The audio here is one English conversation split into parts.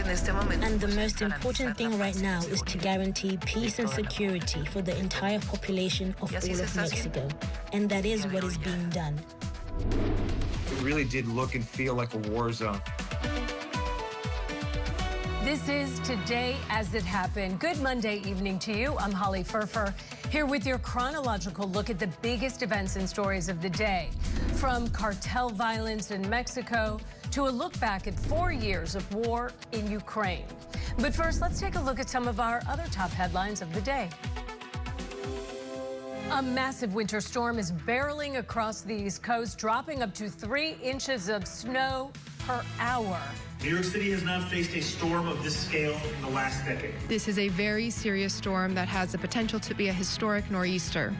And the most important thing right now is to guarantee peace and security for the entire population of all of Mexico. And that is what is being done. It really did look and feel like a war zone. This is Today as It Happened. Good Monday evening to you. I'm Holly Furfer, here with your chronological look at the biggest events and stories of the day. From cartel violence in Mexico to a look back at 4 years of war in Ukraine. But first, let's take a look at some of our other top headlines of the day. A massive winter storm is barreling across the East Coast, dropping up to 3 inches of snow per hour. New York City has not faced a storm of this scale in the last decade. This is a very serious storm that has the potential to be a historic nor'easter.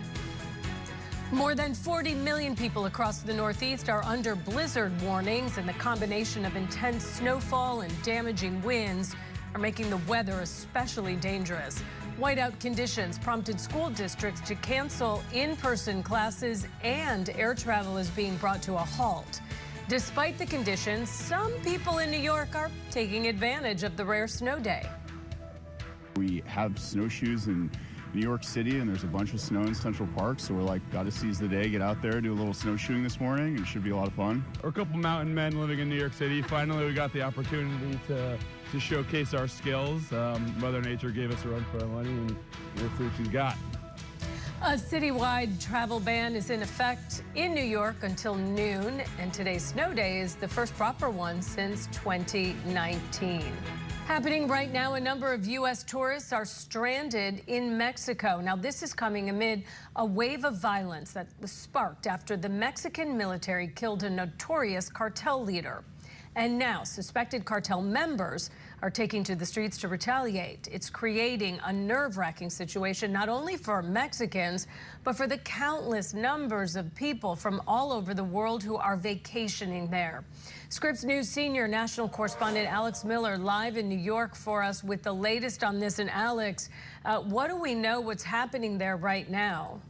More than 40 million people across the Northeast are under blizzard warnings, and the combination of intense snowfall and damaging winds are making the weather especially dangerous. Whiteout conditions prompted school districts to cancel in-person classes, and air travel is being brought to a halt. Despite the conditions, some people in New York are taking advantage of the rare snow day. We have snowshoes in New York City, and there's a bunch of snow in Central Park, so we're like, gotta seize the day, get out there, do a little snowshoeing this morning, and it should be a lot of fun. We're a couple mountain men living in New York City. Finally, we got the opportunity to showcase our skills. Mother Nature gave us a run for our money, and let's see what she's got. A citywide travel ban is in effect in New York until noon, and today's snow day is the first proper one since 2019. Happening right now, a number of U.S. tourists are stranded in Mexico. Now, this is coming amid a wave of violence that was sparked after the Mexican military killed a notorious cartel leader. And now suspected cartel members are taking to the streets to retaliate. It's creating a nerve-wracking situation not only for Mexicans, but for the countless numbers of people from all over the world who are vacationing there. Scripps News senior national correspondent Alex Miller live in New York for us with the latest on this. And Alex, what do we know what's happening there right now?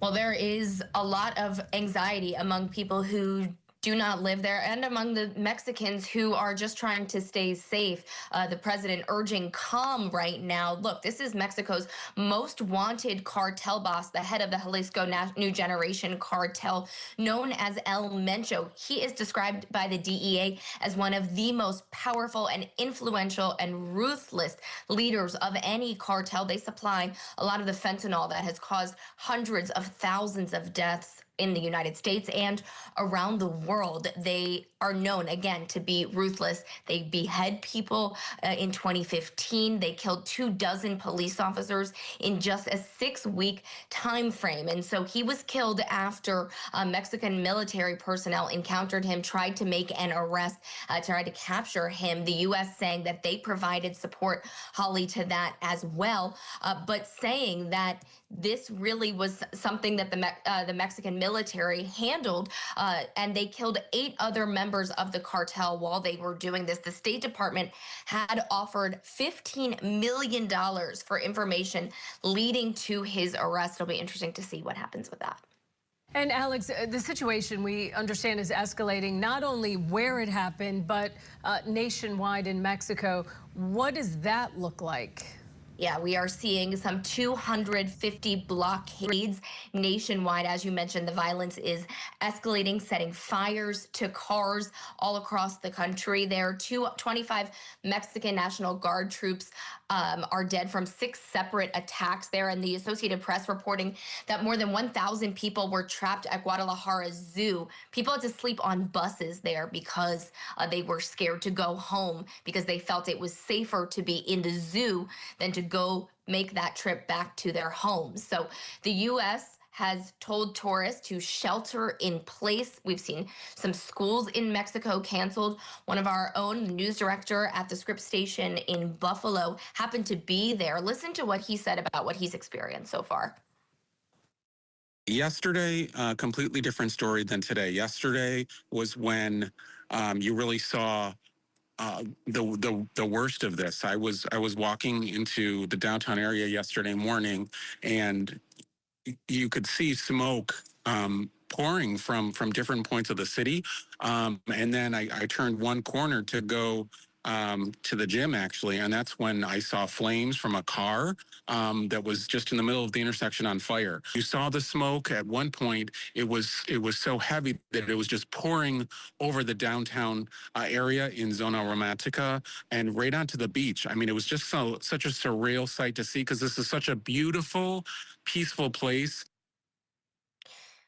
Well, there is a lot of anxiety among people who do not live there and among the Mexicans who are just trying to stay safe. The president urging calm right now. Look, this is Mexico's most wanted cartel boss, the head of the Jalisco New Generation cartel, known as El Mencho. He is described by the DEA as one of the most powerful and influential and ruthless leaders of any cartel. They supply a lot of the fentanyl that has caused hundreds of thousands of deaths in the United States and around the world. They are known, again, to be ruthless. They behead people. In 2015, they killed 24 police officers in just a 6-week time frame. And so he was killed after Mexican military personnel encountered him, tried to make an arrest, tried to capture him. The U.S. saying that they provided support, Holly, to that as well, but saying that this really was something that the Mexican military handled, and they killed 8 other members of the cartel while they were doing this. The State Department had offered $15 million for information leading to his arrest. It'll be interesting to see what happens with that. And Alex, the situation we understand is escalating not only where it happened, but nationwide in Mexico. What does that look like? Yeah, we are seeing some 250 blockades nationwide. As you mentioned, the violence is escalating, setting fires to cars all across the country. There are 25 Mexican National Guard troops are dead from 6 separate attacks there, and the Associated Press reporting that more than 1,000 people were trapped at Guadalajara Zoo. People had to sleep on buses there because they were scared to go home because they felt it was safer to be in the zoo than to go make that trip back to their homes. So the U.S. has told tourists to shelter in place. We've seen some schools in Mexico canceled. One of our own news director at the Scripps station in Buffalo happened to be there. Listen to what he said about what he's experienced so far. Yesterday, a completely different story than today. Yesterday was when you really saw the worst of this. I was walking into the downtown area yesterday morning, and you could see smoke pouring from different points of the city. And then I turned one corner to go to the gym, actually, and that's when I saw flames from a car that was just in the middle of the intersection on fire. You saw the smoke. At one point, it was so heavy that it was just pouring over the downtown area in Zona Romantica and right onto the beach. I mean, it was just such a surreal sight to see because this is such a beautiful, peaceful place.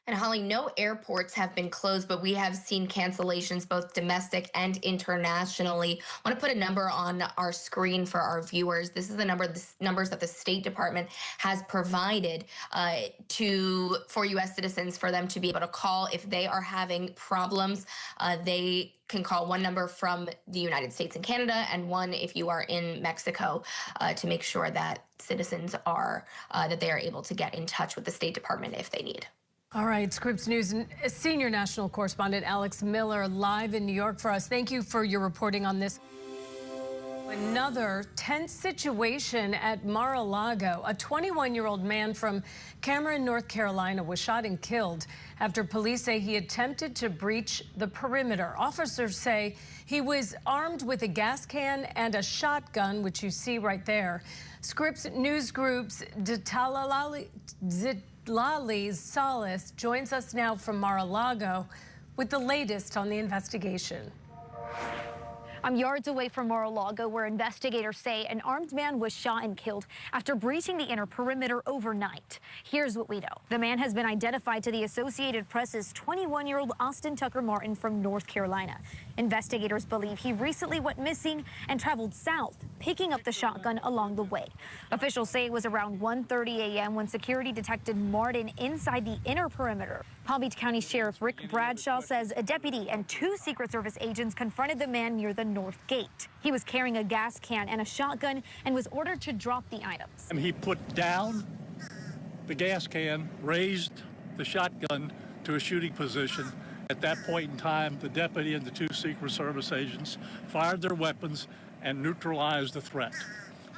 And Holly, no airports have been closed, but we have seen cancellations both domestic and internationally. I want to put a number on our screen for our viewers. This is the numbers that the State Department has provided for U.S. citizens for them to be able to call if they are having problems. They can call one number from the United States and Canada and one if you are in Mexico to make sure that citizens are that they are able to get in touch with the State Department if they need. All right, Scripps News senior national correspondent Alex Miller live in New York for us. Thank you for your reporting on this. Another tense situation at Mar-a-Lago. A 21-year-old man from Cameron, North Carolina was shot and killed after police say he attempted to breach the perimeter. Officers say he was armed with a gas can and a shotgun, which you see right there. Scripps News Group's Lali Salas joins us now from Mar-a-Lago with the latest on the investigation. I'm yards away from Mar-a-Lago, where investigators say an armed man was shot and killed after breaching the inner perimeter overnight. Here's what we know. The man has been identified to the Associated Press as 21-year-old Austin Tucker Martin from North Carolina. Investigators believe he recently went missing and traveled south, picking up the shotgun along the way. Officials say it was around 1:30 a.m. when security detected Martin inside the inner perimeter. Palm Beach County Sheriff Rick Bradshaw says a deputy and 2 Secret Service agents confronted the man near the north gate. He was carrying a gas can and a shotgun and was ordered to drop the items. He put down the gas can, raised the shotgun to a shooting position. At that point in time, the deputy and the 2 Secret Service agents fired their weapons and neutralized the threat.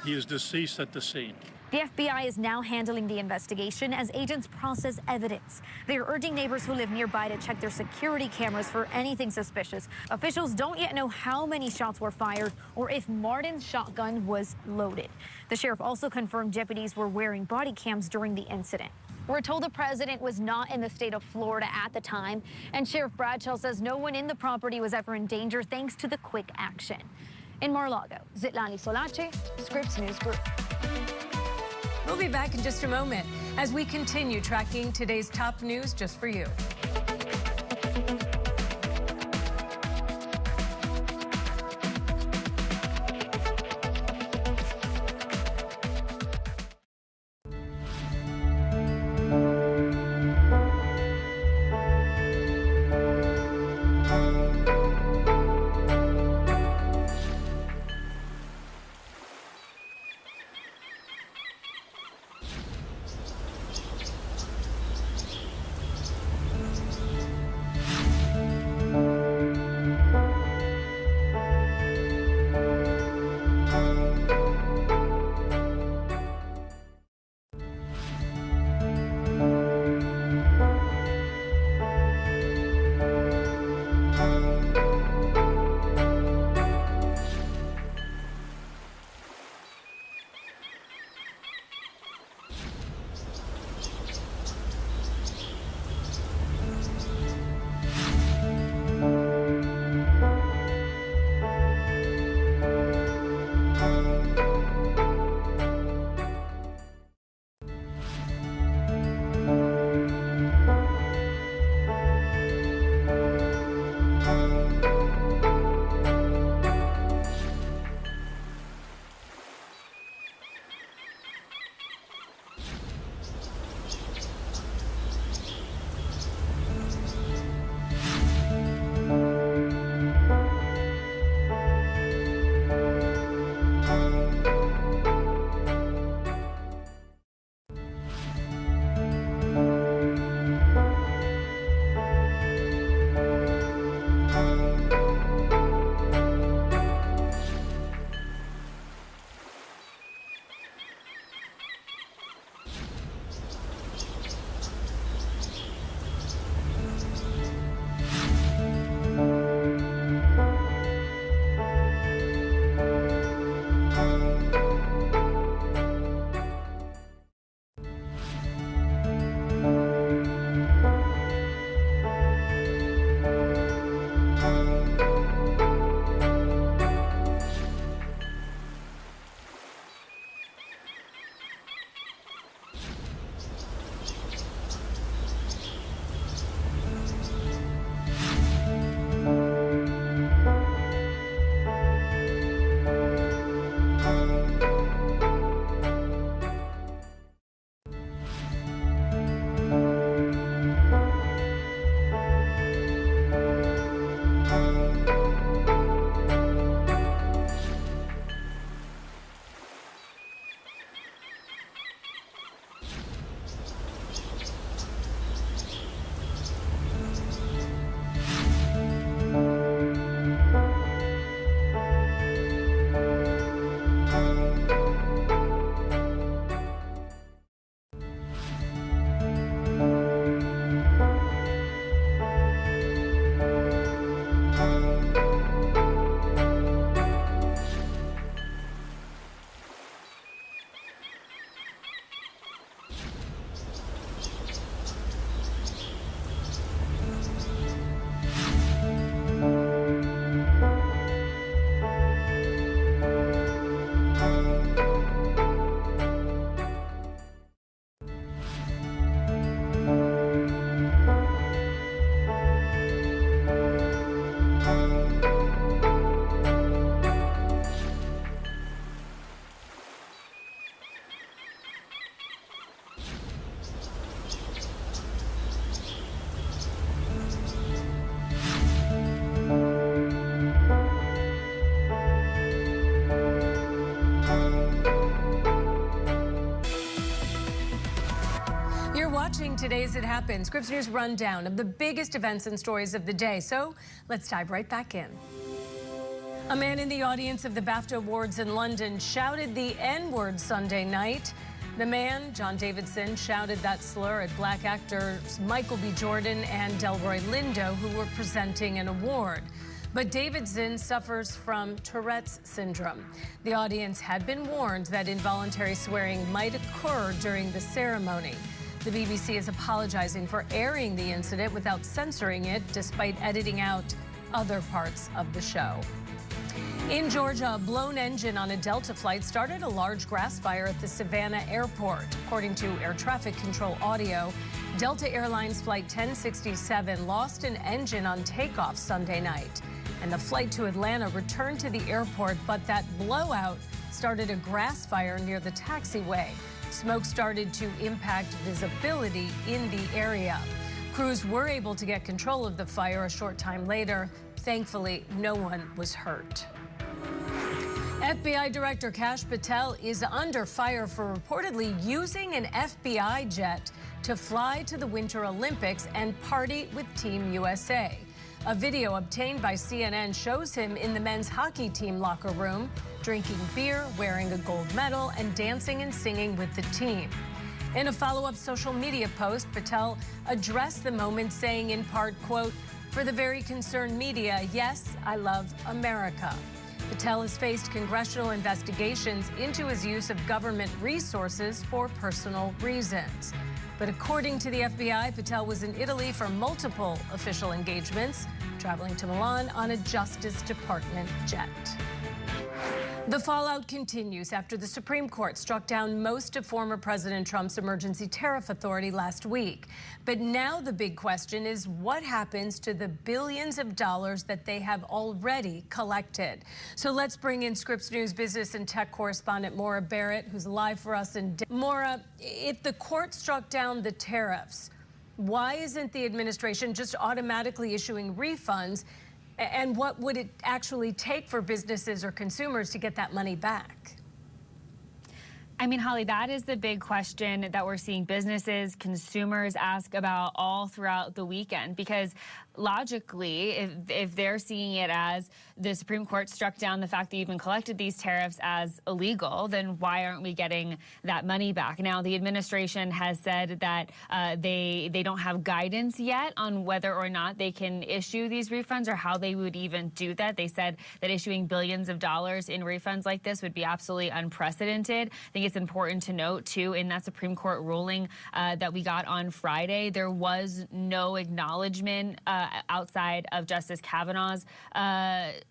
He is deceased at the scene. The FBI is now handling the investigation as agents process evidence. They are urging neighbors who live nearby to check their security cameras for anything suspicious. Officials don't yet know how many shots were fired or if Martin's shotgun was loaded. The sheriff also confirmed deputies were wearing body cams during the incident. We're told the president was not in the state of Florida at the time, and Sheriff Bradshaw says no one in the property was ever in danger thanks to the quick action. In Mar-a-Lago, Zitlani Solache, Scripps News Group. We'll be back in just a moment as we continue tracking today's top news just for you. Today as It Happens, Scripps News rundown of the biggest events and stories of the day. So let's dive right back in. A man in the audience of the BAFTA Awards in London shouted the N-word Sunday night. The man, John Davidson, shouted that slur at black actors Michael B. Jordan and Delroy Lindo, who were presenting an award. But Davidson suffers from Tourette's syndrome. The audience had been warned that involuntary swearing might occur during the ceremony. The BBC is apologizing for airing the incident without censoring it, despite editing out other parts of the show. In Georgia, a blown engine on a Delta flight started a large grass fire at the Savannah airport. According to air traffic control audio, Delta Airlines Flight 1067 lost an engine on takeoff Sunday night, and the flight to Atlanta returned to the airport, but that blowout started a grass fire near the taxiway. Smoke started to impact visibility in the area. Crews were able to get control of the fire a short time later. Thankfully, no one was hurt. FBI Director Kash Patel is under fire for reportedly using an FBI jet to fly to the Winter Olympics and party with Team USA. A video obtained by CNN shows him in the men's hockey team locker room, drinking beer, wearing a gold medal, and dancing and singing with the team. In a follow-up social media post, Patel addressed the moment, saying in part, quote, "For the very concerned media, yes, I love America." Patel has faced congressional investigations into his use of government resources for personal reasons. But according to the FBI, Patel was in Italy for multiple official engagements, traveling to Milan on a Justice Department jet. The fallout continues after the Supreme Court struck down most of former President Trump's emergency tariff authority last week. But now the big question is what happens to the billions of dollars that they have already collected. So let's bring in Scripps News business and tech correspondent Maura Barrett, who's live for us. And Maura, if the court struck down the tariffs, why isn't the administration just automatically issuing refunds? And what would it actually take for businesses or consumers to get that money back? I mean, Holly, that is the big question that we're seeing businesses, consumers ask about all throughout the weekend, because logically, if they're seeing it as the Supreme Court struck down the fact that you've been collected these tariffs as illegal, then why aren't we getting that money back? Now, the administration has said that they don't have guidance yet on whether or not they can issue these refunds or how they would even do that. They said that issuing billions of dollars in refunds like this would be absolutely unprecedented. I think it's important to note, too, in that Supreme Court ruling that we got on Friday, there was no acknowledgement outside of Justice Kavanaugh's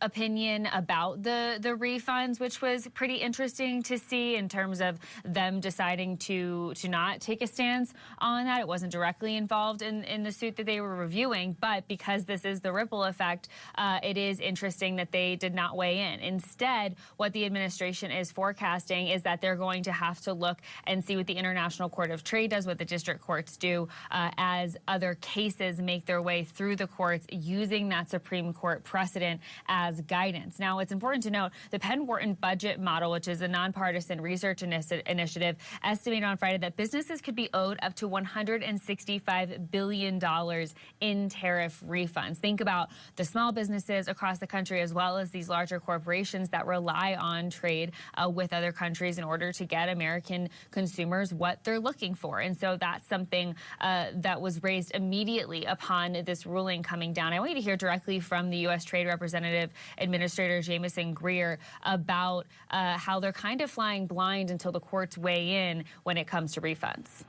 opinion about the refunds, which was pretty interesting to see in terms of them deciding to not take a stance on that. It wasn't directly involved in the suit that they were reviewing, but because this is the ripple effect, it is interesting that they did not weigh in. Instead, what the administration is forecasting is that they're going to have to look and see what the International Court of Trade does, what the district courts do, as other cases make their way through the courts using that Supreme Court precedent as guidance. Now, it's important to note the Penn Wharton budget model, which is a nonpartisan research initiative, estimated on Friday that businesses could be owed up to $165 billion in tariff refunds. Think about the small businesses across the country as well as these larger corporations that rely on trade with other countries in order to get American consumers what they're looking for. And so that's something that was raised immediately upon this ruling coming down. I want you to hear directly from the U.S. Trade Representative Administrator Jamieson Greer about how they're kind of flying blind until the courts weigh in when it comes to refunds.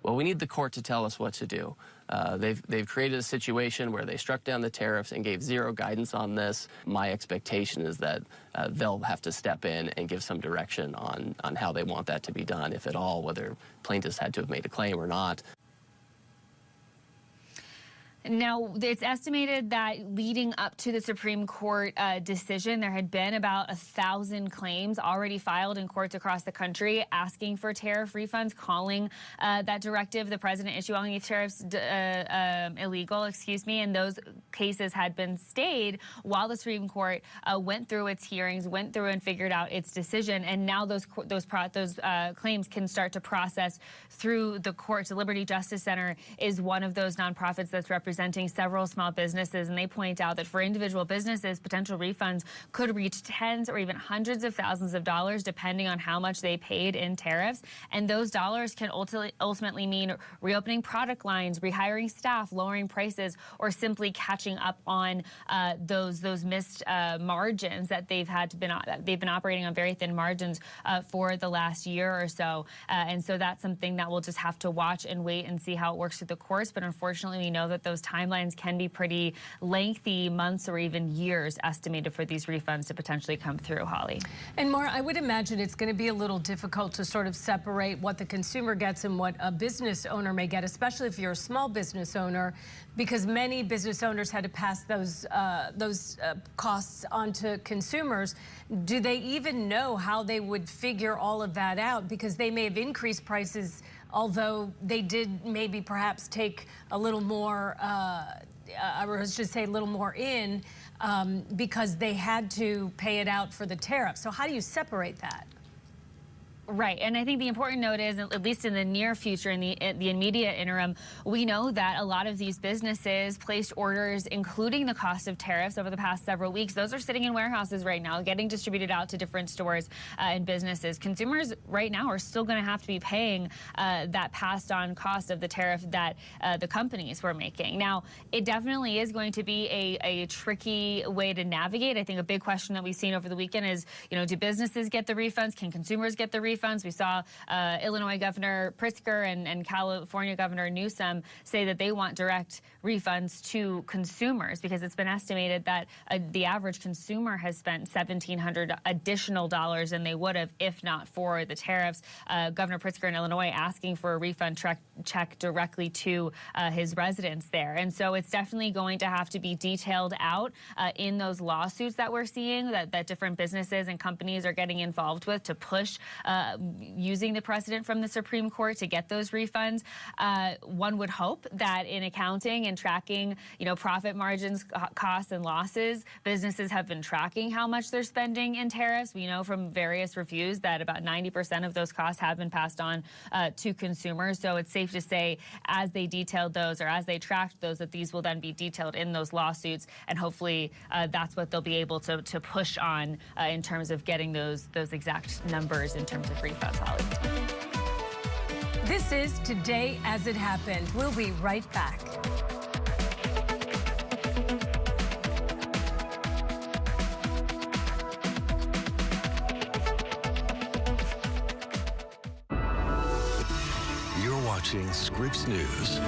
Well, we need the court to tell us what to do. They've created a situation where they struck down the tariffs and gave zero guidance on this. My expectation is that they'll have to step in and give some direction on how they want that to be done, if at all, whether plaintiffs had to have made a claim or not. Now, it's estimated that leading up to the Supreme Court decision, there had been about 1,000 claims already filed in courts across the country asking for tariff refunds, calling that directive the president issued on these tariffs illegal, and those cases had been stayed while the Supreme Court went through its hearings, went through and figured out its decision, and now those claims can start to process through the courts. The Liberty Justice Center is one of those nonprofits that's representing several small businesses, and they point out that for individual businesses, potential refunds could reach tens or even hundreds of thousands of dollars depending on how much they paid in tariffs, and those dollars can ultimately mean reopening product lines, rehiring staff, lowering prices, or simply catching up on those missed margins that they've been operating on very thin margins for the last year or so, and so that's something that we'll just have to watch and wait and see how it works through the courts. But unfortunately, we know that those timelines can be pretty lengthy, months or even years estimated for these refunds to potentially come through, Holly. And Maura, I would imagine it's going to be a little difficult to sort of separate what the consumer gets and what a business owner may get, especially if you're a small business owner, because many business owners had to pass those costs onto consumers. Do they even know how they would figure all of that out? Because they may have increased prices, although they did maybe perhaps take a little more, or I should say a little more in, because they had to pay it out for the tariff. So how do you separate that? Right, and I think the important note is, at least in the near future, in the immediate interim, we know that a lot of these businesses placed orders, including the cost of tariffs over the past several weeks. Those are sitting in warehouses right now, getting distributed out to different stores and businesses. Consumers right now are still going to have to be paying that passed on cost of the tariff that the companies were making. Now, it definitely is going to be a tricky way to navigate. I think a big question that we've seen over the weekend is, do businesses get the refunds? Can consumers get the refunds? We saw Illinois Governor Pritzker and California Governor Newsom say that they want direct refunds to consumers, because it's been estimated that the average consumer has spent $1,700 additional dollars than they would have if not for the tariffs. Governor Pritzker in Illinois asking for a refund check directly to his residents there. And so it's definitely going to have to be detailed out in those lawsuits that we're seeing, that different businesses and companies are getting involved with to push using the precedent from the Supreme Court to get those refunds. One would hope that in accounting and tracking, profit margins, costs, and losses, businesses have been tracking how much they're spending in tariffs. We know from various reviews that about 90% of those costs have been passed on to consumers. So it's safe to say, as they detailed those, or as they tracked those, that these will then be detailed in those lawsuits, and hopefully that's what they'll be able to push on in terms of getting those exact numbers in terms of refunds, Holly. This is Today as It Happened. We'll be right back. You're watching Scripps News.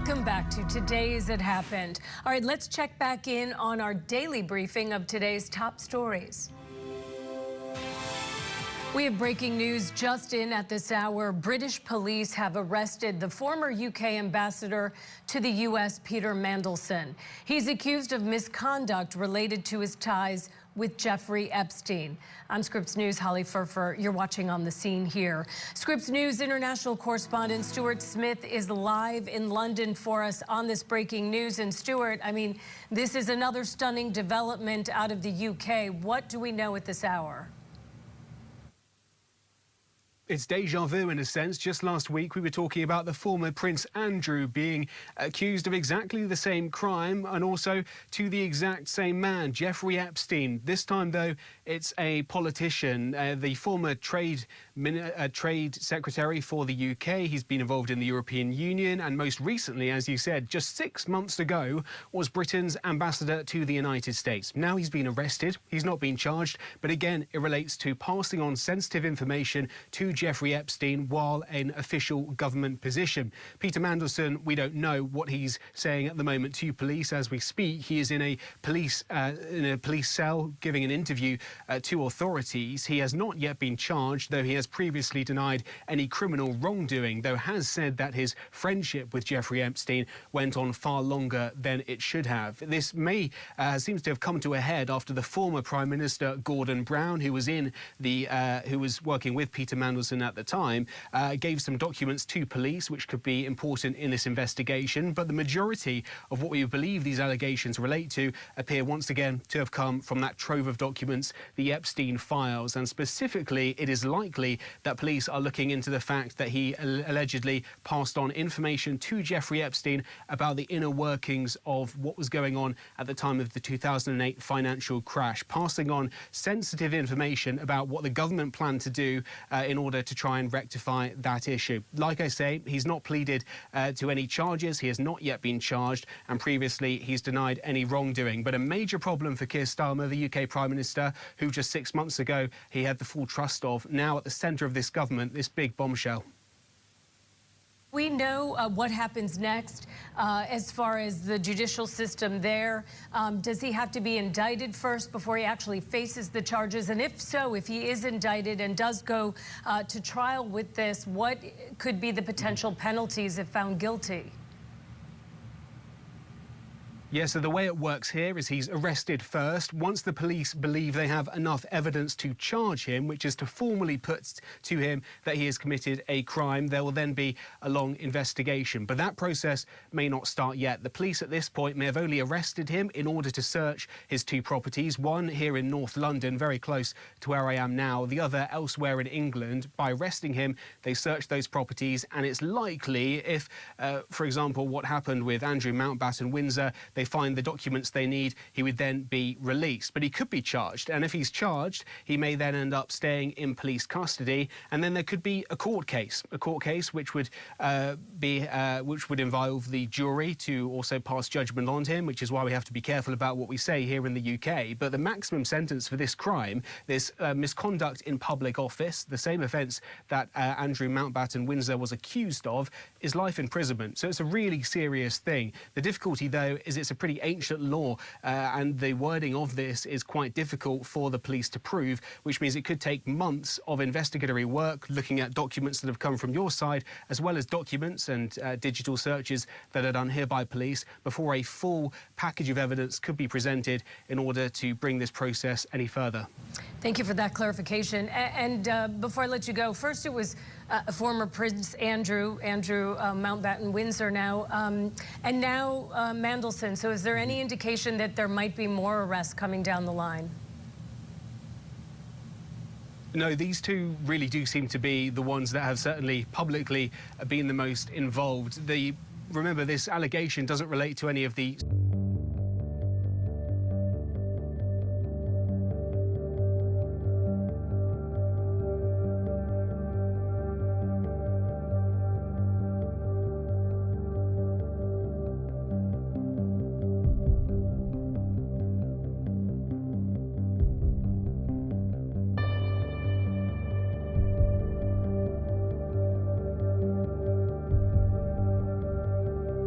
Welcome back to Today's It Happened. All right, let's check back in on our daily briefing of today's top stories. We have breaking news just in at this hour. British police have arrested the former UK ambassador to the U.S., Peter Mandelson. He's accused of misconduct related to his ties with Jeffrey Epstein. I'm Scripps News' Holly Furfer. You're watching On the Scene here. Scripps News international correspondent Stuart Smith is live in London for us on this breaking news. And Stuart, I mean, this is another stunning development out of the UK. What do we know at this hour? It's deja vu in a sense. Just last week, we were talking about the former Prince Andrew being accused of exactly the same crime and also to the exact same man, Jeffrey Epstein. This time, though, it's a politician, the former trade secretary for the UK. He's been involved in the European Union and most recently, as you said, just 6 months ago, was Britain's ambassador to the United States. Now he's been arrested. He's not been charged. But again, it relates to passing on sensitive information to Jeffrey Epstein while in official government position. Peter Mandelson, we don't know what he's saying at the moment to police as we speak. He is in a police cell giving an interview to authorities. He has not yet been charged, though he has previously denied any criminal wrongdoing, though has said that his friendship with Jeffrey Epstein went on far longer than it should have. This seems to have come to a head after the former Prime Minister Gordon Brown, who was working with Peter Mandelson at the time, gave some documents to police which could be important in this investigation. But the majority of what we believe these allegations relate to appear once again to have come from that trove of documents, the Epstein files. And specifically, it is likely that police are looking into the fact that he allegedly passed on information to Jeffrey Epstein about the inner workings of what was going on at the time of the 2008 financial crash, passing on sensitive information about what the government planned to do in order to try and rectify that issue. Like I say, he's not pleaded to any charges. He has not yet been charged, and previously he's denied any wrongdoing. But a major problem for Keir Starmer, the UK Prime Minister, who just 6 months ago he had the full trust of, now at the centre of this government, this big bombshell. We know what happens next as far as the judicial system there. Does he have to be indicted first before he actually faces the charges? And if so, if he is indicted and does go to trial with this, what could be the potential penalties if found guilty? Yeah, so the way it works here is he's arrested first. Once the police believe they have enough evidence to charge him, which is to formally put to him that he has committed a crime, there will then be a long investigation. But that process may not start yet. The police at this point may have only arrested him in order to search his two properties, one here in North London, very close to where I am now, the other elsewhere in England. By arresting him, they searched those properties, and it's likely if, for example, what happened with Andrew Mountbatten Windsor, they find the documents they need, he would then be released. But he could be charged, and if he's charged, he may then end up staying in police custody, and then there could be a court case which would involve the jury to also pass judgment on him, which is why we have to be careful about what we say here in the UK. But the maximum sentence for this crime, this misconduct in public office, the same offence that Andrew Mountbatten Windsor was accused of, is life imprisonment. So it's a really serious thing. The difficulty, though, is it's a pretty ancient law, and the wording of this is quite difficult for the police to prove, which means it could take months of investigatory work looking at documents that have come from your side, as well as documents and digital searches that are done here by police, before a full package of evidence could be presented in order to bring this process any further. Thank you for that clarification. And before I let you go, first it was former Prince Andrew Mountbatten Windsor now, and now Mandelson. So is there any indication that there might be more arrests coming down the line? No, these two really do seem to be the ones that have certainly publicly been the most involved. Remember, this allegation doesn't relate to any of the...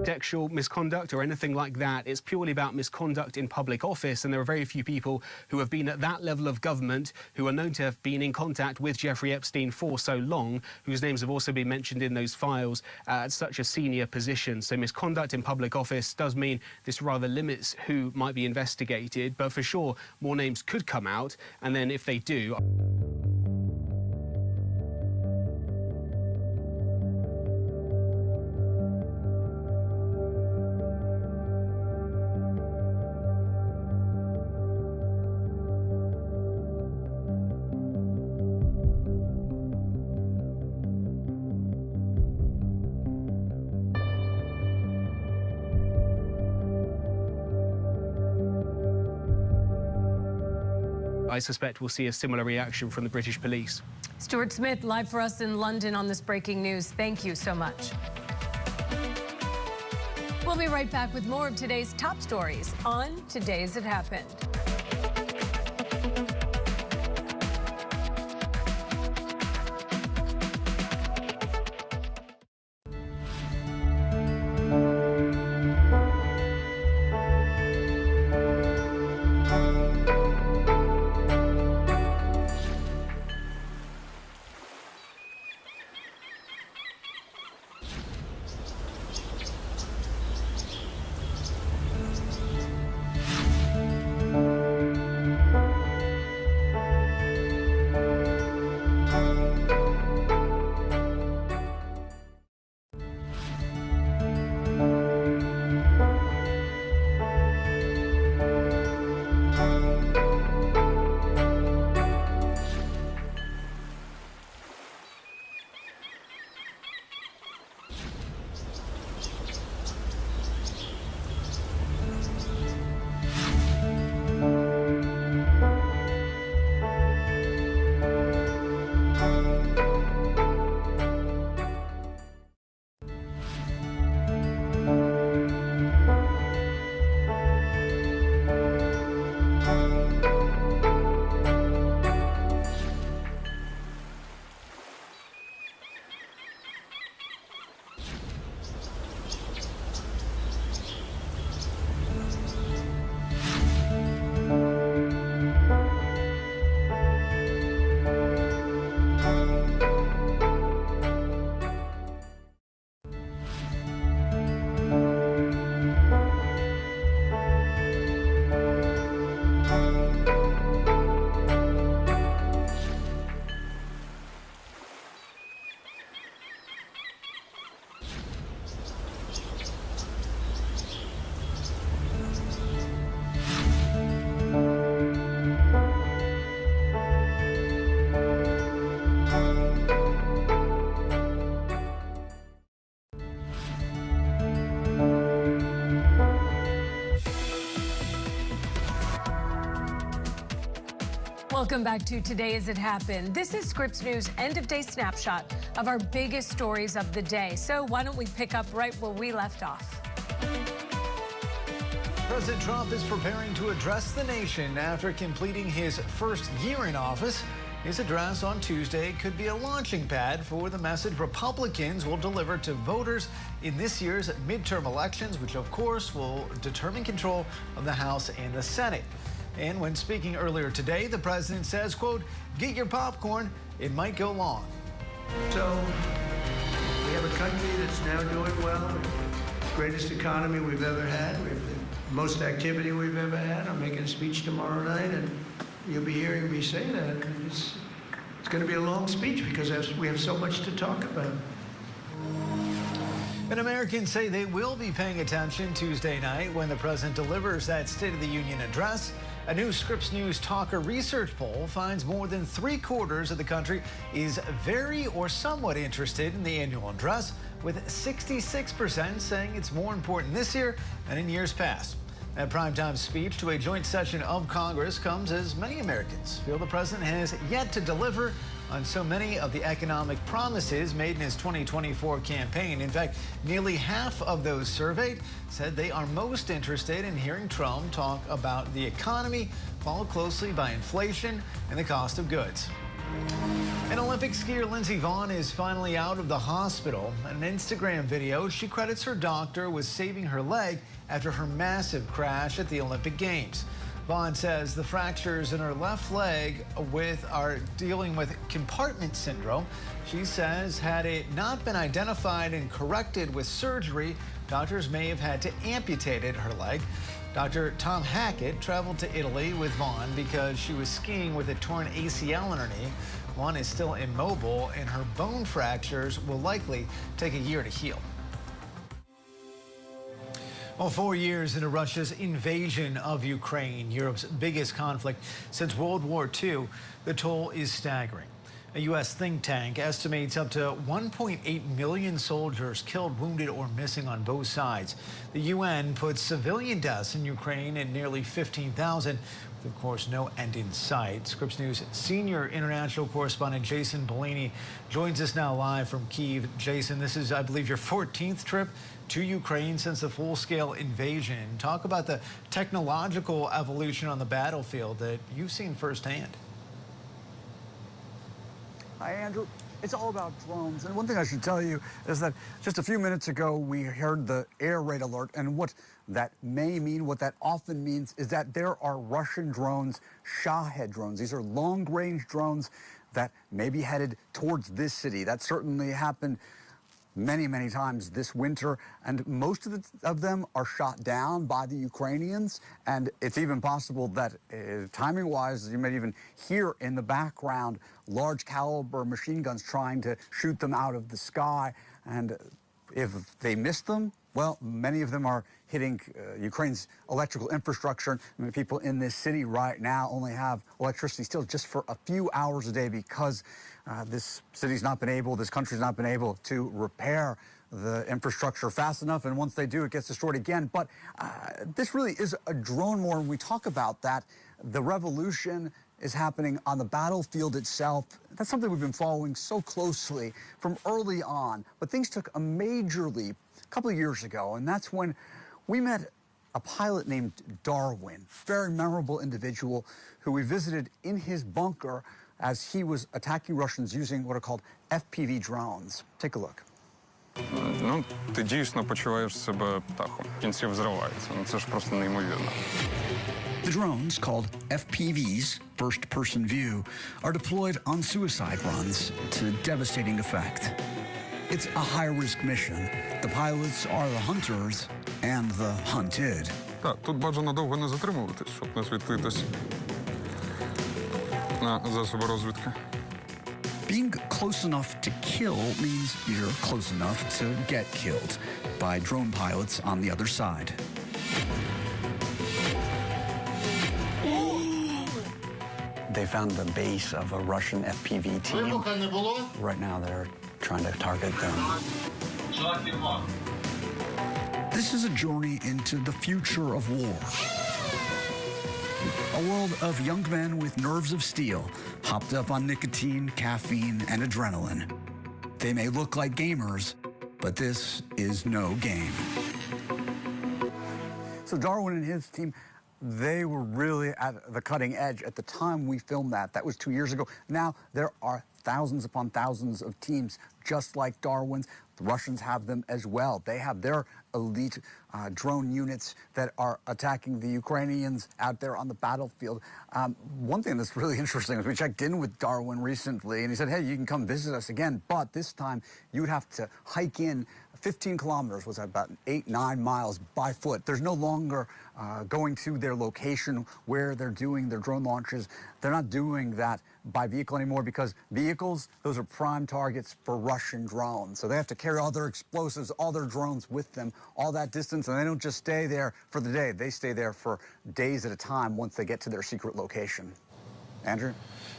sexual misconduct or anything like that. It's purely about misconduct in public office, and there are very few people who have been at that level of government who are known to have been in contact with Jeffrey Epstein for so long, whose names have also been mentioned in those files at such a senior position. So misconduct in public office does mean this rather limits who might be investigated, but for sure more names could come out, and then if they do... I suspect we'll see a similar reaction from the British police. Stuart Smith, live for us in London on this breaking news. Thank you so much. We'll be right back with more of today's top stories on Today's It Happened. Welcome back to Today As It Happened. This is Scripps News end-of-day snapshot of our biggest stories of the day. So why don't we pick up right where we left off? President Trump is preparing to address the nation after completing his first year in office. His address on Tuesday could be a launching pad for the message Republicans will deliver to voters in this year's midterm elections, which of course will determine control of the House and the Senate. And when speaking earlier today, the president says, quote, "Get your popcorn, it might go long." So we have a country that's now doing well, greatest economy we've ever had, we have the most activity we've ever had. I'm making a speech tomorrow night, and you'll be hearing me say that. It's going to be a long speech because we have so much to talk about. And Americans say they will be paying attention Tuesday night when the president delivers that State of the Union address. A new Scripps News Talker research poll finds more than 3/4 of the country is very or somewhat interested in the annual address, with 66% saying it's more important this year than in years past. That primetime speech to a joint session of Congress comes as many Americans feel the president has yet to deliver on so many of the economic promises made in his 2024 campaign. In fact, nearly half of those surveyed said they are most interested in hearing Trump talk about the economy, followed closely by inflation and the cost of goods. And Olympic skier Lindsey Vonn is finally out of the hospital. In an Instagram video, she credits her doctor with saving her leg after her massive crash at the Olympic Games. Vonn says the fractures in her left leg are dealing with compartment syndrome. She says had it not been identified and corrected with surgery, doctors may have had to amputate her leg. Dr. Tom Hackett traveled to Italy with Vonn because she was skiing with a torn ACL in her knee. Vonn is still immobile, and her bone fractures will likely take a year to heal. Well, 4 years into Russia's invasion of Ukraine, Europe's biggest conflict since World War II, the toll is staggering. A U.S. think tank estimates up to 1.8 million soldiers killed, wounded, or missing on both sides. The UN puts civilian deaths in Ukraine at nearly 15,000. Of course, no end in sight. Scripps News senior international correspondent Jason Bellini joins us now live from Kyiv. Jason, this is, I believe, your 14th trip to Ukraine since the full-scale invasion. Talk about the technological evolution on the battlefield that you've seen firsthand. Hi, Andrew. It's all about drones. And one thing I should tell you is that just a few minutes ago, we heard the air raid alert. And what that may mean, what that often means, is that there are Russian drones, Shahed drones. These are long-range drones that may be headed towards this city. That certainly happened many, many times this winter, and most of them are shot down by the Ukrainians. And it's even possible that, timing-wise, you may even hear in the background large caliber machine guns trying to shoot them out of the sky. And if they miss them, well, many of them are hitting Ukraine's electrical infrastructure. I mean, people in this city right now only have electricity still just for a few hours a day because this city's not been able, this country's not been able to repair the infrastructure fast enough. And once they do, it gets destroyed again. But this really is a drone war. When we talk about that, the revolution is happening on the battlefield itself. That's something we've been following so closely from early on. But things took a major leap a couple of years ago, and that's when we met a pilot named Darwin, very memorable individual who we visited in his bunker as he was attacking Russians using what are called FPV drones. Take a look. Ну, ти дійсно почуваєш себе птахом. В кінці взривається. Ну, це ж просто неймовірно. The drones, called FPVs, first-person view, are deployed on suicide runs to devastating effect. It's a high-risk mission. The pilots are the hunters and the hunted. Так, тут бажано довго не затримуватись, щоб не світитись на засоби розвідки. Being close enough to kill means you're close enough to get killed by drone pilots on the other side. They found the base of a Russian FPV team. Right now they're trying to target them. This is a journey into the future of war. A world of young men with nerves of steel, hopped up on nicotine, caffeine, and adrenaline. They may look like gamers, but this is no game. So Darwin and his team, they were really at the cutting edge at the time we filmed that. That was 2 years ago. Now there are thousands upon thousands of teams just like Darwin's. The Russians have them as well. They have their elite drone units that are attacking the Ukrainians out there on the battlefield. One thing that's really interesting is we checked in with Darwin recently, and he said, hey, you can come visit us again, but this time you would have to hike in 15 kilometers, was about 8-9 miles by foot. There's no longer going to their location where they're doing their drone launches. They're not doing that by vehicle anymore because vehicles, those are prime targets for Russian drones. So they have to carry all their explosives, all their drones with them, all that distance, and they don't just stay there for the day. They stay there for days at a time once they get to their secret location. Andrew?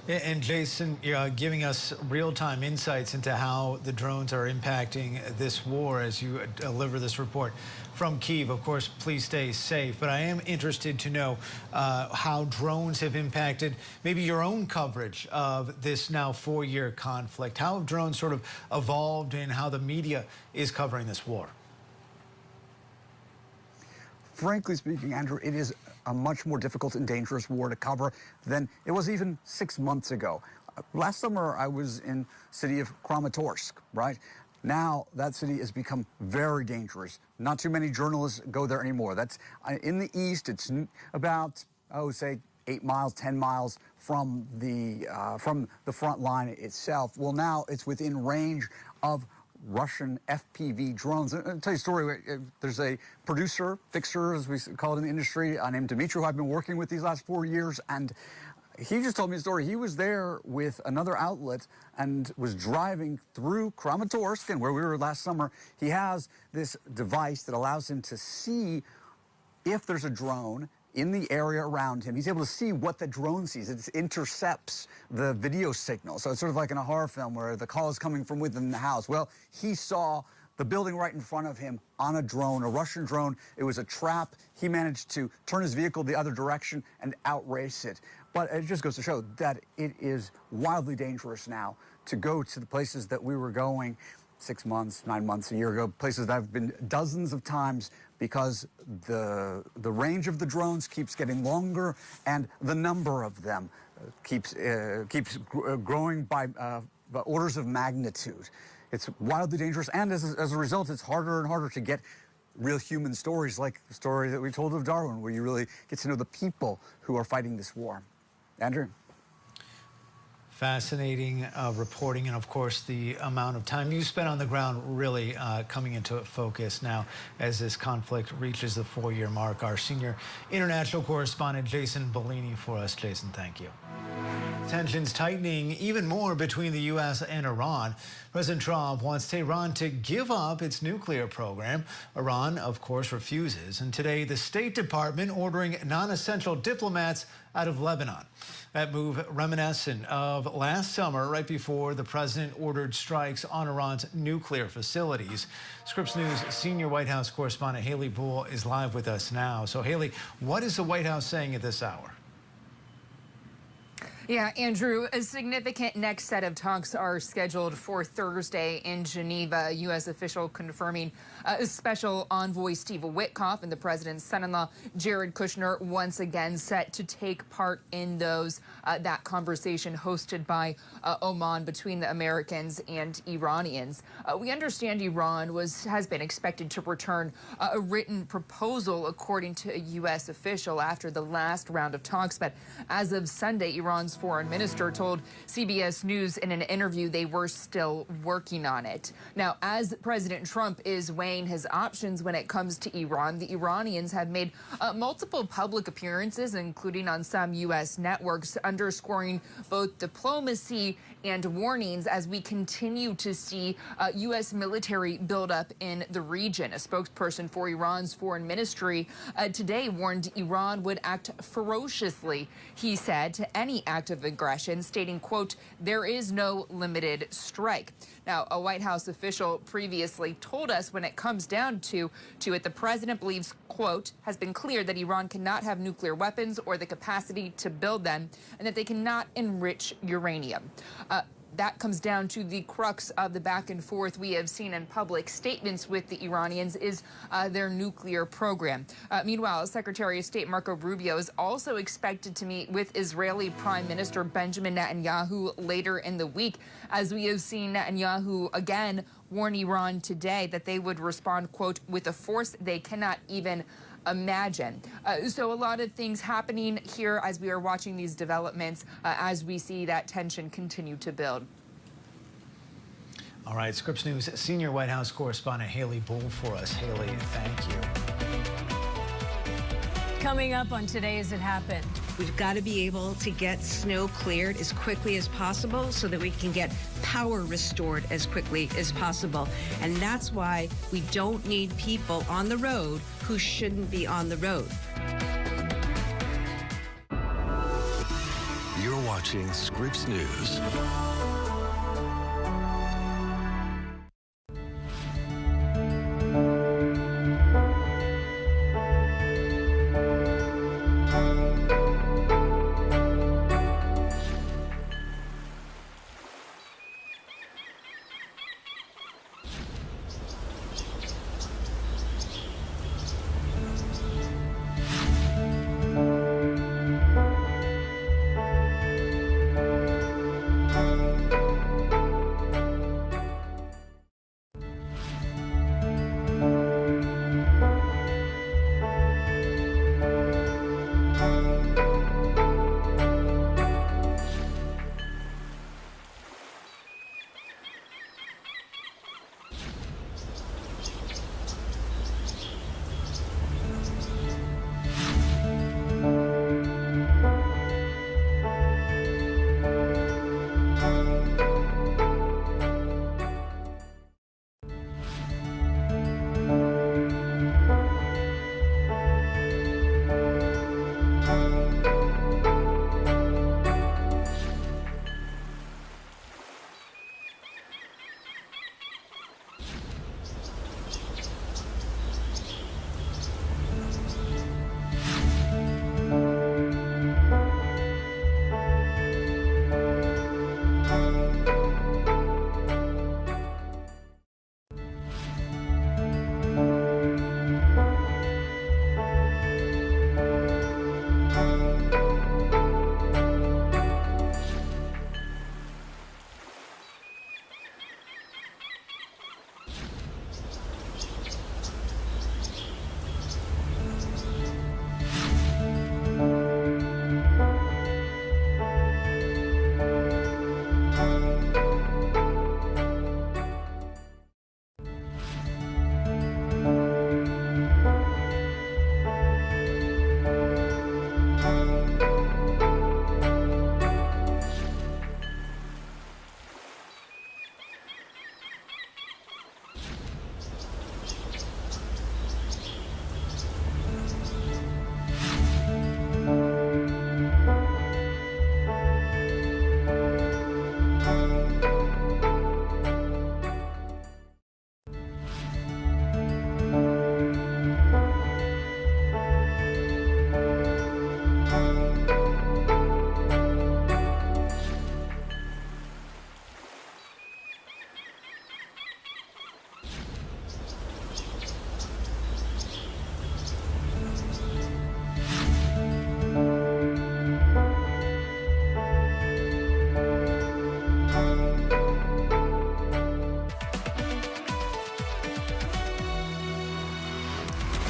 And Jason, giving us real-time insights into how the drones are impacting this war as you deliver this report from Kyiv. Of course, please stay safe. But I am interested to know how drones have impacted maybe your own coverage of this now 4-year conflict. How have drones sort of evolved in how the media is covering this war? Frankly speaking, Andrew, it is a much more difficult and dangerous war to cover than it was even 6 months ago. Last summer, I was in the city of Kramatorsk, right? Now, that city has become very dangerous. Not too many journalists go there anymore. That's in the east. It's about, I would say, 8 miles, 10 miles from the front line itself. Well, now it's within range of Russian FPV drones. I'll tell you a story. There's a producer, fixer, as we call it in the industry, named Dimitri, who I've been working with these last 4 years, and he just told me a story. He was there with another outlet and was driving through Kramatorsk, and where we were last summer. He has this device that allows him to see if there's a drone in the area around him. He's able to see what the drone sees. It intercepts the video signal. So it's sort of like in a horror film where the call is coming from within the house. Well, he saw the building right in front of him on a drone, a Russian drone. It was a trap. He managed to turn his vehicle the other direction and outrace it. But it just goes to show that it is wildly dangerous now to go to the places that we were going 6 months, 9 months, a year ago, places that I've been dozens of times, because the range of the drones keeps getting longer and the number of them keeps growing by orders of magnitude. It's wildly dangerous, and as a result, it's harder and harder to get real human stories like the story that we told of Darwin, where you really get to know the people who are fighting this war. Andrew? Fascinating reporting, and of course the amount of time you spent on the ground really coming into focus now as this conflict reaches the 4-year mark. Our senior international correspondent Jason Bellini for us. Jason, thank you. Tensions tightening even more between the U.S. and Iran. President Trump wants Tehran to give up its nuclear program. Iran, of course, refuses. And today, the State Department ordering non-essential diplomats out of Lebanon. That move reminiscent of last summer, right before the president ordered strikes on Iran's nuclear facilities. Scripps News senior White House correspondent Haley Bull is live with us now. So, Haley, what is the White House saying at this hour? Yeah, Andrew, a significant next set of talks are scheduled for Thursday in Geneva. A U.S. official confirming Special Envoy Steve Witkoff and the president's son-in-law Jared Kushner once again set to take part in those that conversation hosted by Oman between the Americans and Iranians. We understand Iran has been expected to return a written proposal, according to a U.S. official, after the last round of talks. But as of Sunday, Iran's foreign minister told CBS News in an interview they were still working on it. Now, as President Trump is weighing his options when it comes to Iran, the Iranians have made multiple public appearances, including on some U.S. networks, underscoring both diplomacy and warnings as we continue to see U.S. military buildup in the region. A spokesperson for Iran's foreign ministry today warned Iran would act ferociously, he said, to any act of aggression, stating, quote, "There is no limited strike." Now, a White House official previously told us when it comes down to it, the president believes, quote, "has been clear that Iran cannot have nuclear weapons or the capacity to build them, and that they cannot enrich uranium." That comes down to the crux of the back and forth we have seen in public statements with the Iranians is their nuclear program. Meanwhile, Secretary of State Marco Rubio is also expected to meet with Israeli Prime Minister Benjamin Netanyahu later in the week, as we have seen Netanyahu again warn Iran today that they would respond, quote, "with a force they cannot even imagine." So a lot of things happening here as we are watching these developments, as we see that tension continue to build. All right, Scripps News senior White House correspondent Haley Bull for us. Haley, thank you. Coming up on Today's It Happened. We've got to be able to get snow cleared as quickly as possible so that we can get power restored as quickly as possible. And that's why we don't need people on the road who shouldn't be on the road. You're watching Scripps News.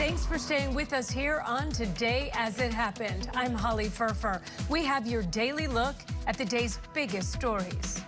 Thanks for staying with us here on Today As It Happened. I'm Holly Furfer. We have your daily look at the day's biggest stories.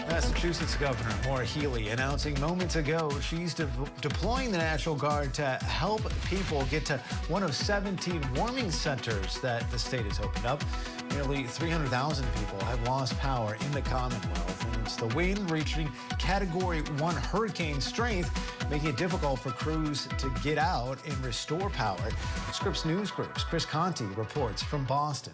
Massachusetts Governor Maura Healey announcing moments ago she's deploying the National Guard to help people get to one of 17 warming centers that the state has opened up. Nearly 300,000 people have lost power in the Commonwealth, and it's the wind reaching Category 1 hurricane strength, making it difficult for crews to get out and restore power. Scripps News Group's Chris Conti reports from Boston.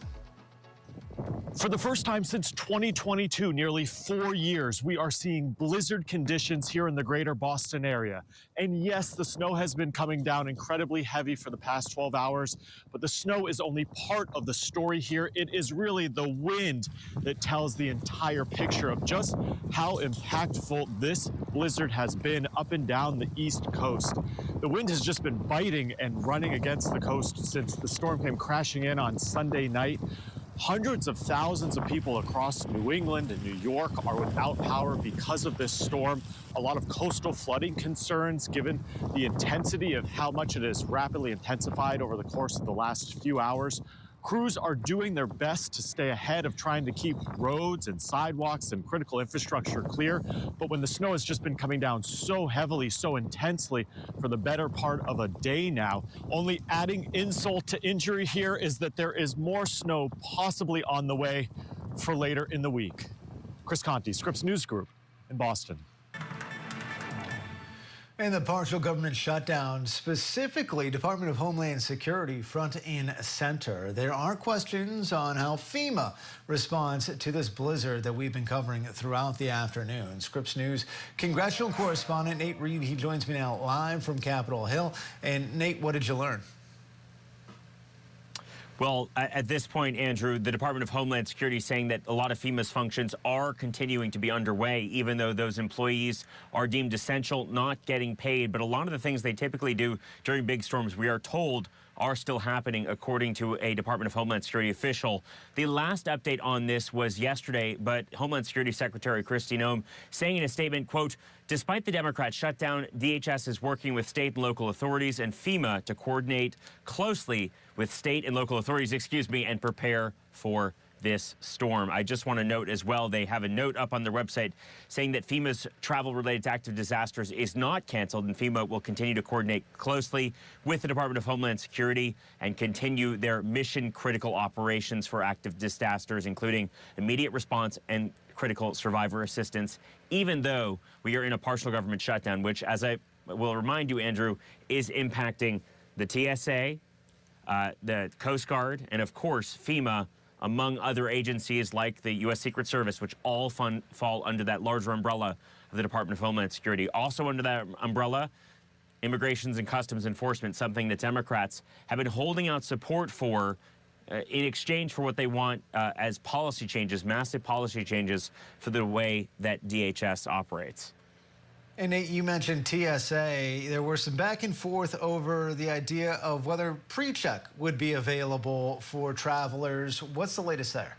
For the first time since 2022, nearly 4 years, we are seeing blizzard conditions here in the greater Boston area. And yes, the snow has been coming down incredibly heavy for the past 12 hours, but the snow is only part of the story here. It is really the wind that tells the entire picture of just how impactful this blizzard has been up and down the East Coast. The wind has just been biting and running against the coast since the storm came crashing in on Sunday night. Hundreds of thousands of people across New England and New York are without power because of this storm. A lot of coastal flooding concerns given the intensity of how much it has rapidly intensified over the course of the last few hours. Crews are doing their best to stay ahead of trying to keep roads and sidewalks and critical infrastructure clear. But when the snow has just been coming down so heavily, so intensely for the better part of a day now, only adding insult to injury here is that there is more snow possibly on the way for later in the week. Chris Conti, Scripps News Group in Boston. And the partial government shutdown, specifically Department of Homeland Security front and center. There are questions on how FEMA responds to this blizzard that we've been covering throughout the afternoon. Scripps News congressional correspondent Nate Reed, he joins me now live from Capitol Hill. And Nate, what did you learn? Well, at this point, Andrew, the Department of Homeland Security is saying that a lot of FEMA's functions are continuing to be underway, even though those employees are deemed essential, not getting paid. But a lot of the things they typically do during big storms, we are told, are still happening, according to a Department of Homeland Security official. The last update on this was yesterday, but Homeland Security Secretary Kristi Noem saying in a statement, quote, despite the Democrat shutdown, DHS is working with state and local authorities and FEMA to coordinate closely with state and local authorities, and prepare for this storm. I just want to note as well, they have a note up on their website saying that FEMA's travel related to active disasters is not canceled, and FEMA will continue to coordinate closely with the Department of Homeland Security and continue their mission critical operations for active disasters, including immediate response and critical survivor assistance, even though we are in a partial government shutdown, which, as I will remind you, Andrew, is impacting the TSA, the Coast Guard, and of course FEMA, among other agencies like the U.S. Secret Service, which all fall under that larger umbrella of the Department of Homeland Security. Also under that umbrella, Immigrations and Customs Enforcement, something that Democrats have been holding out support for in exchange for what they want as policy changes, massive policy changes for the way that DHS operates. And Nate, you mentioned TSA. There were some back and forth over the idea of whether pre-check would be available for travelers. What's the latest there?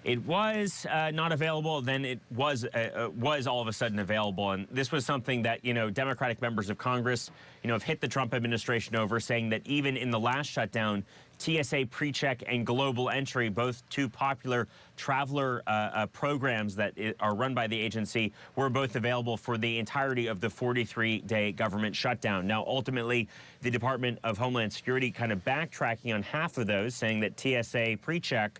It was not available, then it was all of a sudden available. And this was something that, Democratic members of Congress, have hit the Trump administration over, saying that even in the last shutdown, TSA PreCheck and Global Entry, both two popular traveler programs that are run by the agency, were both available for the entirety of the 43-day government shutdown. Now, ultimately, the Department of Homeland Security kind of backtracking on half of those, saying that TSA PreCheck,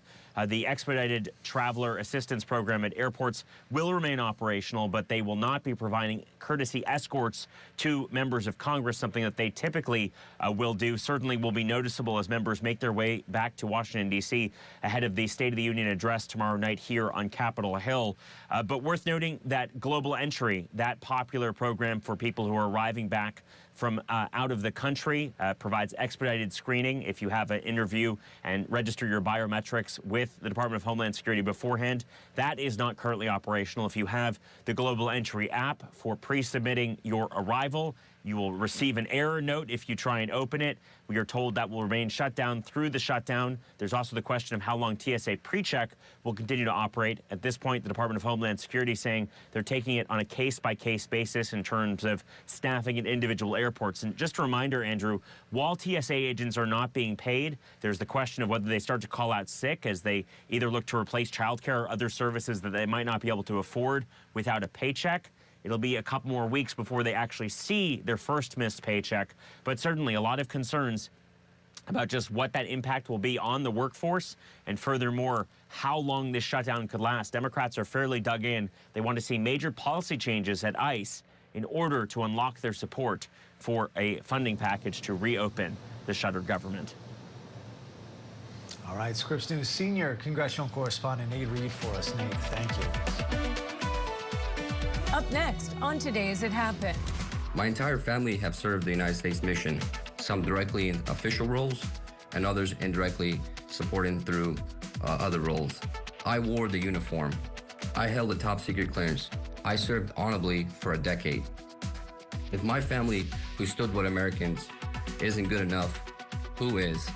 the expedited traveler assistance program at airports, will remain operational, but they will not be providing courtesy escorts to members of Congress, something that they typically will do. Certainly will be noticeable as members make their way back to Washington, D.C. ahead of the State of the Union address tomorrow night here on Capitol Hill. But worth noting that Global Entry, that popular program for people who are arriving back from out of the country, provides expedited screening if you have an interview and register your biometrics with the Department of Homeland Security beforehand. That is not currently operational. If you have the Global Entry app for pre-submitting your arrival You will receive an error note if you try and open it. We are told that will remain shut down through the shutdown. There's also the question of how long TSA PreCheck will continue to operate. At this point, the Department of Homeland Security is saying they're taking it on a case-by-case basis in terms of staffing at individual airports. And just a reminder, Andrew, while TSA agents are not being paid, there's the question of whether they start to call out sick as they either look to replace childcare or other services that they might not be able to afford without a paycheck. It'll be a couple more weeks before they actually see their first missed paycheck, but certainly a lot of concerns about just what that impact will be on the workforce, and furthermore, how long this shutdown could last. Democrats are fairly dug in. They want to see major policy changes at ICE in order to unlock their support for a funding package to reopen the shuttered government. All right, Scripps News senior congressional correspondent Nate Reed for us. Nate, thank you. Up next on Today's It Happened. My entire family have served the United States mission, some directly in official roles and others indirectly supporting through other roles. I wore the uniform. I held a top secret clearance. I served honorably for a decade. If my family, who stood with Americans, isn't good enough, who is?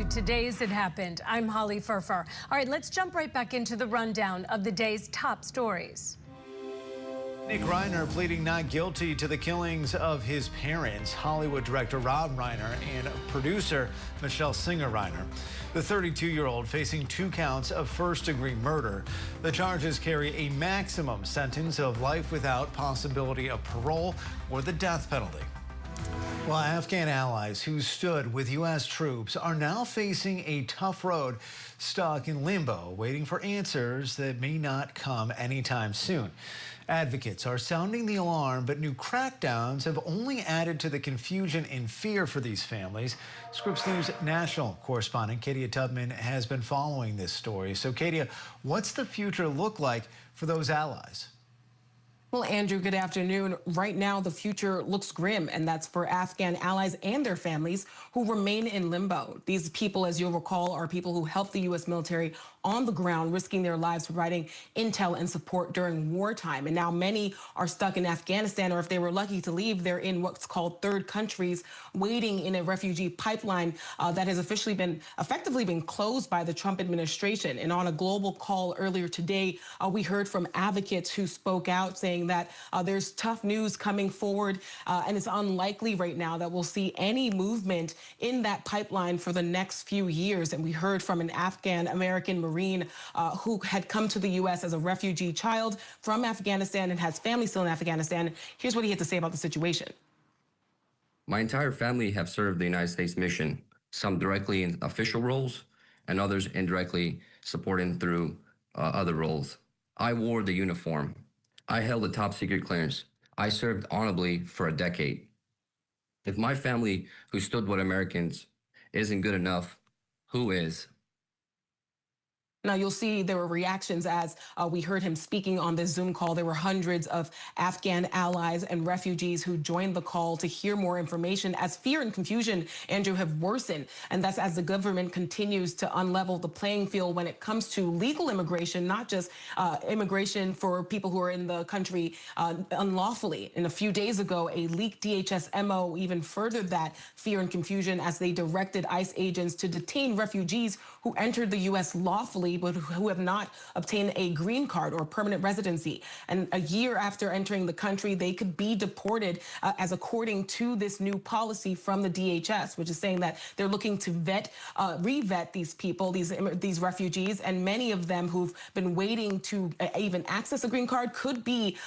Today As It Happened. I'm Holly Furfer. All right, let's jump right back into the rundown of the day's top stories. Nick Reiner pleading not guilty to the killings of his parents, Hollywood director Rob Reiner and producer Michelle Singer Reiner. The 32-year-old facing 2 counts of first-degree murder. The charges carry a maximum sentence of life without possibility of parole or the death penalty. Well, Afghan allies who stood with U.S. troops are now facing a tough road, stuck in limbo, waiting for answers that may not come anytime soon. Advocates are sounding the alarm, but new crackdowns have only added to the confusion and fear for these families. Scripps News national correspondent Katia Tubman has been following this story. So, Katia, what's the future look like for those allies? Well, Andrew, good afternoon. Right now, the future looks grim, and that's for Afghan allies and their families who remain in limbo. These people, as you'll recall, are people who helped the U.S. military on the ground, risking their lives, providing intel and support during wartime. And now many are stuck in Afghanistan, or if they were lucky to leave, they're in what's called third countries, waiting in a refugee pipeline that has effectively been closed by the Trump administration. And on a global call earlier today, we heard from advocates who spoke out saying that there's tough news coming forward, and it's unlikely right now that we'll see any movement in that pipeline for the next few years. And we heard from an Afghan-American Marine who had come to the U.S. as a refugee child from Afghanistan and has family still in Afghanistan. Here's what he had to say about the situation. My entire family have served the United States mission, some directly in official roles and others indirectly supporting through other roles. I wore the uniform. I held a top secret clearance. I served honorably for a decade. If my family, who stood with Americans, isn't good enough, who is? Now, you'll see there were reactions as we heard him speaking on this Zoom call. There were hundreds of Afghan allies and refugees who joined the call to hear more information as fear and confusion, Andrew, have worsened. And that's as the government continues to unlevel the playing field when it comes to legal immigration, not just immigration for people who are in the country unlawfully. And a few days ago, a leaked DHS memo even furthered that fear and confusion as they directed ICE agents to detain refugees who entered the U.S. lawfully but who have not obtained a green card or permanent residency. And a year after entering the country, they could be deported as according to this new policy from the DHS, which is saying that they're looking to re-vet these people, these refugees, and many of them who've been waiting to even access a green card could be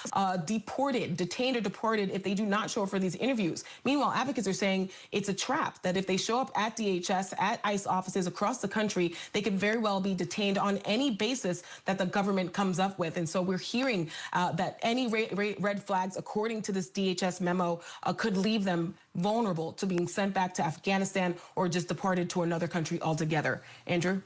detained or deported if they do not show up for these interviews. Meanwhile, advocates are saying it's a trap, that if they show up at DHS, at ICE offices across the country, they could very well be detained on any basis that the government comes up with. And so we're hearing that any red flags, according to this DHS memo, could leave them vulnerable to being sent back to Afghanistan or just deported to another country altogether. Andrew?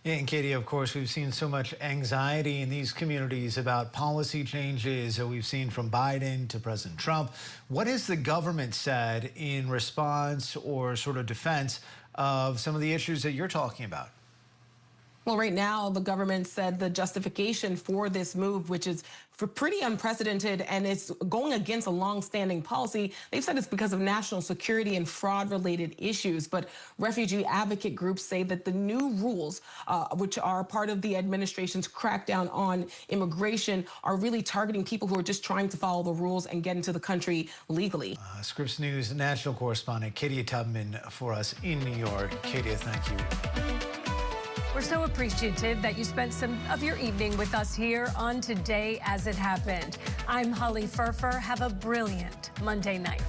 Yeah, and Katie, of course, we've seen so much anxiety in these communities about policy changes that we've seen from Biden to President Trump. What has the government said in response or sort of defense of some of the issues that you're talking about? Well, right now, the government said the justification for this move, which is pretty unprecedented and it's going against a long-standing policy, they've said it's because of national security and fraud-related issues. But refugee advocate groups say that the new rules, which are part of the administration's crackdown on immigration, are really targeting people who are just trying to follow the rules and get into the country legally. Scripps News national correspondent Katia Tubman for us in New York. Katia, thank you. We're so appreciative that you spent some of your evening with us here on Today As It Happened. I'm Holly Furfer. Have a brilliant Monday night.